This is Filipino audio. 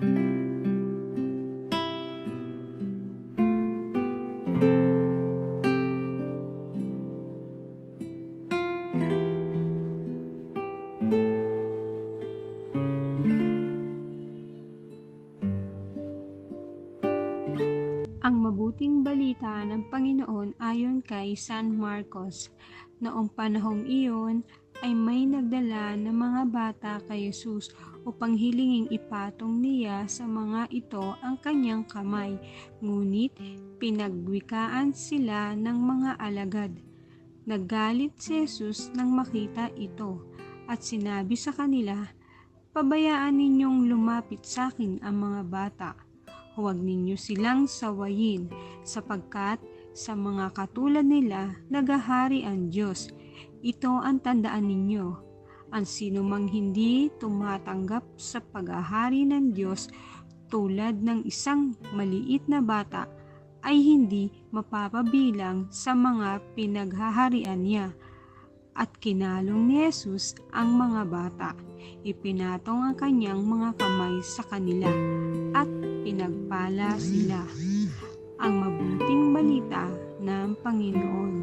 Ang mabuting balita ng Panginoon ayon kay San Marcos. Noong panahong iyon ay may nagdala ng mga bata kay Jesus upang hilinging ipatong niya sa mga ito ang kanyang kamay. Ngunit pinagwikaan sila ng mga alagad. Naggalit si Jesus nang makita ito at sinabi sa kanila, "Pabayaan ninyong lumapit sa akin ang mga bata. Huwag ninyo silang sawayin, sapagkat sa mga katulad nila naghahari ang Diyos. Ito ang tandaan ninyo. Ang sinumang hindi tumatanggap sa paghahari ng Diyos tulad ng isang maliit na bata ay hindi mapapabilang sa mga pinaghaharian niya." At kinalong ni Jesus ang mga bata. Ipinatong ang kanyang mga kamay sa kanila at pinagpala sila. Ang mabuting balita ng Panginoon.